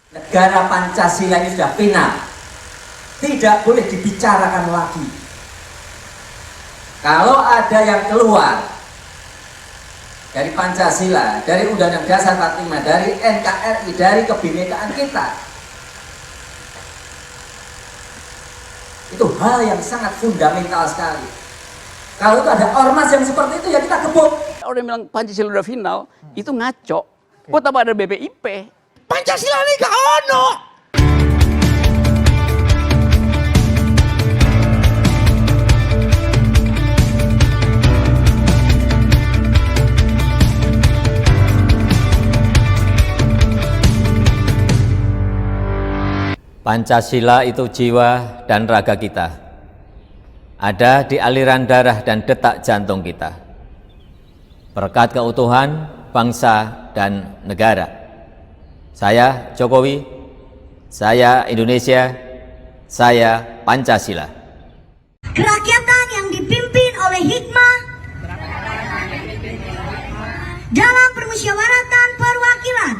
Negara Pancasila ini sudah final, tidak boleh dibicarakan lagi. Kalau ada yang keluar dari Pancasila, dari Undang-Undang Dasar 45, dari NKRI, dari kebinekaan kita, itu hal yang sangat fundamental sekali. Kalau itu ada ormas yang seperti itu, ya kita gebuk. Orang yang bilang Pancasila udah final, itu ngaco. Kok tambah ada BPIP? Pancasila ini gak ono. Pancasila itu jiwa dan raga kita. Ada di aliran darah dan detak jantung kita. Berkat keutuhan bangsa dan negara. Saya Jokowi, saya Indonesia, saya Pancasila. Kerakyatan yang dipimpin oleh hikmah dalam permusyawaratan perwakilan.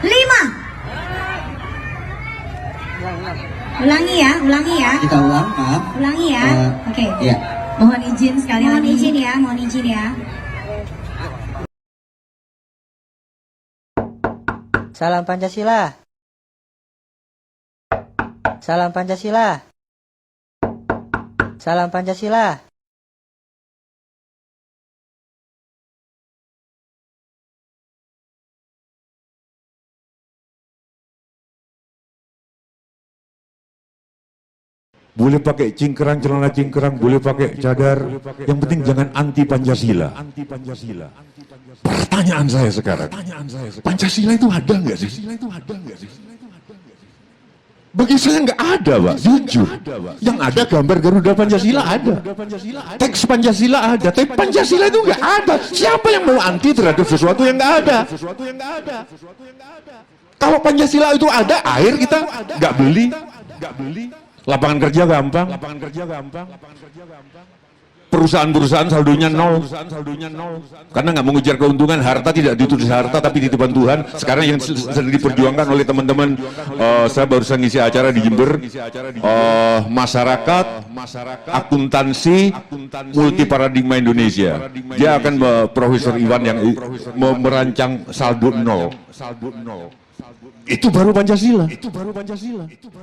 5. Ulangi ya. Kita ulang, maaf. Ulangi ya. Oke. Iya. Mohon izin sekali lagi. Mohon izin ya. Salam Pancasila. Salam Pancasila. Salam Pancasila. Boleh pakai cingkrang, celana cingkrang, boleh pakai cadar. Yang penting jangan anti Pancasila. Pertanyaan saya sekarang, Pancasila itu ada nggak sih? Bagi saya nggak ada, Pak. Jujur. Yang ada gambar Garuda Pancasila ada. Teks Pancasila ada. Tapi Pancasila itu nggak ada. Siapa yang mau anti terhadap sesuatu yang nggak ada? Kalau Pancasila itu ada, air kita nggak beli. Lapangan kerja gampang. Perusahaan-perusahaan saldonya nol. Karena nggak mengejar keuntungan, harta tidak ditulis harta tapi titipan Tuhan. Sekarang yang sedang diperjuangkan oleh teman-teman, saya barusan ngisi acara di Jember, masyarakat, akuntansi, multi paradigma Indonesia. Dia akan Profesor Iwan yang merancang saldo nol. Itu baru Pancasila.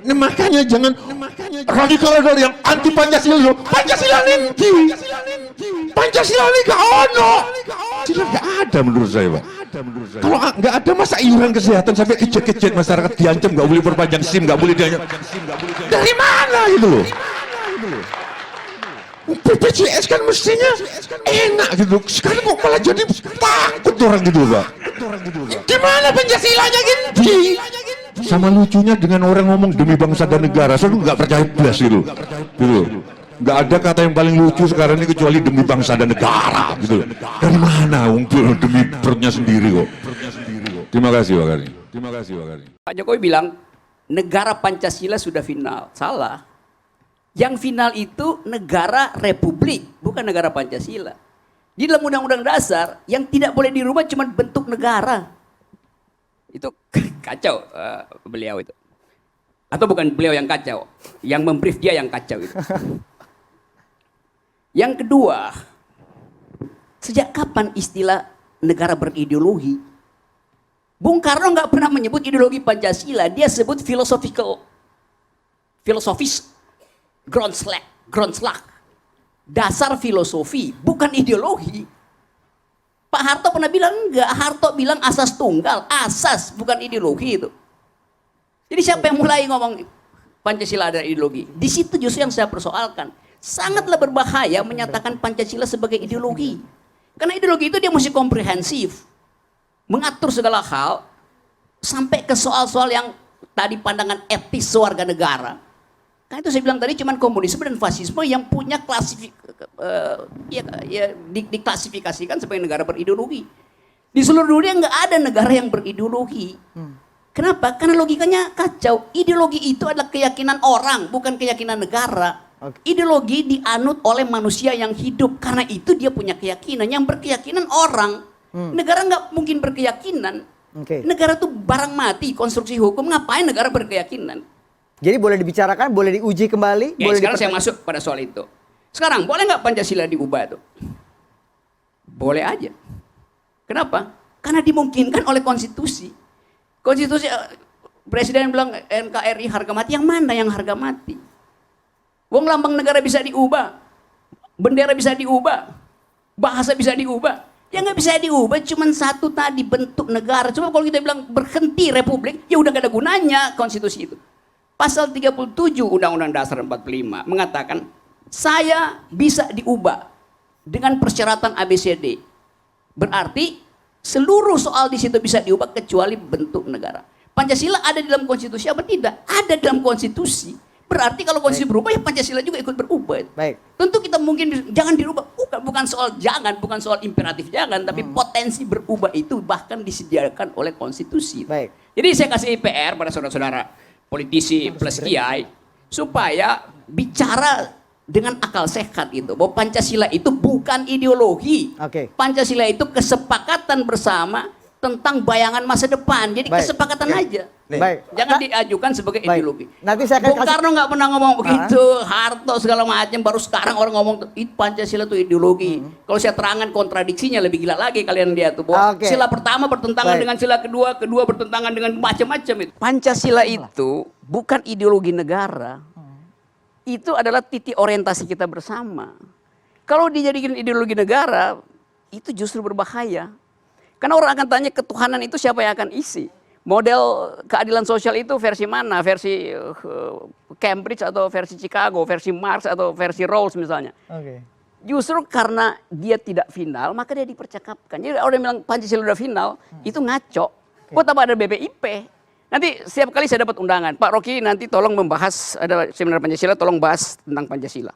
Nah, makanya jangan radikal yang anti Pancasila. Pancasila nanti. Pancasila ini gak ono. Pancasila gak ada menurut saya, Pak. Kalau gak ada, masa iuran kesehatan sampai kecet-kecet masyarakat diancam, gak boleh perpanjang SIM, gak boleh diancam. Dari mana gitu loh? BPJS kan mestinya enak gitu. Sekarang kok malah jadi takut orang gitu, Pak. Gimana Pancasilanya gitu? Sama lucunya dengan orang ngomong demi bangsa dan negara, saya nggak percaya belas gitu. Nggak ada kata yang paling lucu sekarang ini kecuali demi bangsa dan negara gitu. Dari mana? Demi perutnya sendiri kok. Terima kasih, Pak Kari. Pak Jokowi bilang negara Pancasila sudah final. Salah. Yang final itu negara republik, bukan negara Pancasila. Di dalam Undang-Undang Dasar, yang tidak boleh dirubah cuma bentuk negara. Itu kacau beliau itu. Atau bukan beliau yang kacau, yang membrief dia yang kacau itu. Yang kedua, sejak kapan istilah negara berideologi? Bung Karno nggak pernah menyebut ideologi Pancasila, dia sebut filosofis. Groundslag, dasar filosofi, bukan ideologi. Pak Harto pernah bilang enggak, Harto bilang asas tunggal, asas bukan ideologi itu. Jadi siapa yang mulai ngomong Pancasila ada ideologi? Di situ justru yang saya persoalkan. Sangatlah berbahaya menyatakan Pancasila sebagai ideologi. Karena ideologi itu dia mesti komprehensif, mengatur segala hal, sampai ke soal-soal yang tadi pandangan etis warga negara. Kan itu saya bilang tadi cuman komunisme dan fasisme yang punya diklasifikasikan sebagai negara berideologi. Di seluruh dunia nggak ada negara yang berideologi. Kenapa? Karena logikanya kacau. Ideologi itu adalah keyakinan orang, bukan keyakinan negara. Ideologi dianut oleh manusia yang hidup. Karena itu dia punya keyakinan. Yang berkeyakinan orang. Negara nggak mungkin berkeyakinan. Oke. Negara tuh barang mati, konstruksi hukum, ngapain negara berkeyakinan? Jadi boleh dibicarakan, boleh diuji kembali, Ya, boleh sekarang saya dipertanyakan. masuk pada soal itu. Sekarang, boleh nggak Pancasila diubah tuh? Boleh aja. Kenapa? Karena dimungkinkan oleh konstitusi. Konstitusi, Presiden bilang NKRI harga mati, yang mana yang harga mati? Wong lambang negara bisa diubah, bendera bisa diubah, bahasa bisa diubah. Yang nggak bisa diubah cuma satu tadi, bentuk negara. Cuma kalau kita bilang berhenti republik, ya udah gak ada gunanya konstitusi itu. Pasal 37 Undang-Undang Dasar 45 mengatakan saya bisa diubah dengan persyaratan ABCD. Berarti seluruh soal di situ bisa diubah kecuali bentuk negara. Pancasila ada di dalam konstitusi apa tidak? Ada dalam konstitusi. Berarti kalau konstitusi berubah ya Pancasila juga ikut berubah. Baik. Tentu kita mungkin jangan dirubah. Bukan soal jangan, bukan soal imperatif jangan, tapi potensi berubah itu bahkan disediakan oleh konstitusi. Baik. Jadi saya kasih PR pada saudara-saudara politisi plus kiai supaya bicara dengan akal sehat itu bahwa Pancasila itu bukan ideologi. Oke. Pancasila itu kesepakatan bersama tentang bayangan masa depan. Jadi Baik. kesepakatan aja. Baik. Jangan diajukan sebagai Baik. ideologi. Nanti saya akan Bung kasih- Karno nggak pernah ngomong begitu, Harto segala macam. Baru sekarang orang ngomong Pancasila itu ideologi. Kalau saya terangkan kontradiksinya lebih gila lagi kalian lihat tuh. Bahwa Oke. sila pertama bertentangan Baik. dengan sila kedua, kedua bertentangan dengan macam-macam itu. Pancasila itu bukan ideologi negara. Itu adalah titik orientasi kita bersama. Kalau dijadikan ideologi negara, itu justru berbahaya. Karena orang akan tanya ketuhanan itu siapa yang akan isi. Model keadilan sosial itu versi mana? Versi Cambridge atau versi Chicago, versi Marx atau versi Rawls misalnya. Oke. Justru karena dia tidak final, maka dia dipercakapkan. Jadi orang yang bilang Pancasila udah final, itu ngaco. Buat apa ada BPIP? Nanti setiap kali saya dapat undangan, Pak Rocky nanti tolong membahas, ada seminar Pancasila, tolong bahas tentang Pancasila.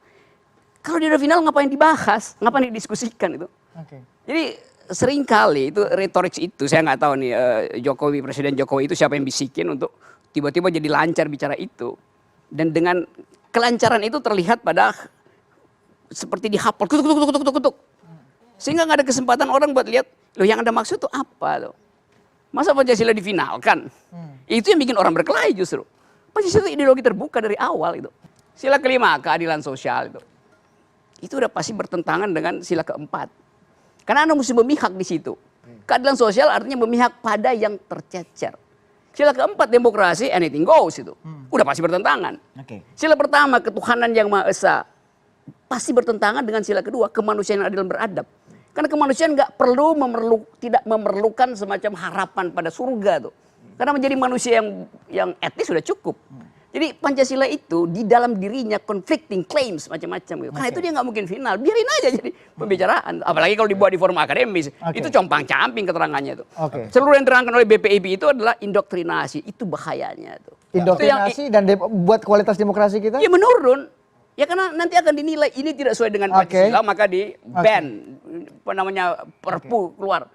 Kalau dia udah final ngapain dibahas? Ngapain didiskusikan itu? Oke. Jadi sering kali itu retorik itu, saya nggak tahu nih Jokowi, Presiden Jokowi itu siapa yang bisikin untuk tiba-tiba jadi lancar bicara itu. Dan dengan kelancaran itu terlihat pada seperti dihapal, kutuk. Sehingga nggak ada kesempatan orang buat lihat, loh yang Anda maksud itu apa loh? Masa Pancasila difinalkan? Itu yang bikin orang berkelahi justru. Pancasila itu ideologi terbuka dari awal itu. Sila kelima, keadilan sosial itu. Itu udah pasti bertentangan dengan sila keempat. Karena Anda mesti memihak di situ. Keadilan sosial artinya memihak pada yang tercecer. Sila keempat, demokrasi, anything goes itu. Udah pasti bertentangan. Oke. Sila pertama, ketuhanan yang Maha Esa. Pasti bertentangan dengan sila kedua, kemanusiaan yang adil dan beradab. Karena kemanusiaan nggak tidak memerlukan semacam harapan pada surga tuh. Karena menjadi manusia yang etis sudah cukup. Jadi Pancasila itu di dalam dirinya conflicting claims macam-macam gitu. Karena itu dia nggak mungkin final, biarin aja jadi pembicaraan. Apalagi kalau dibuat di forum akademis, itu compang-camping keterangannya itu. Oke. Seluruh yang diterangkan oleh BPIP itu adalah indoktrinasi, itu bahayanya tuh. Indoktrinasi dan buat kualitas demokrasi kita? Ya menurun. Ya karena nanti akan dinilai ini tidak sesuai dengan Pancasila, maka di ban, apa namanya, perpu keluar.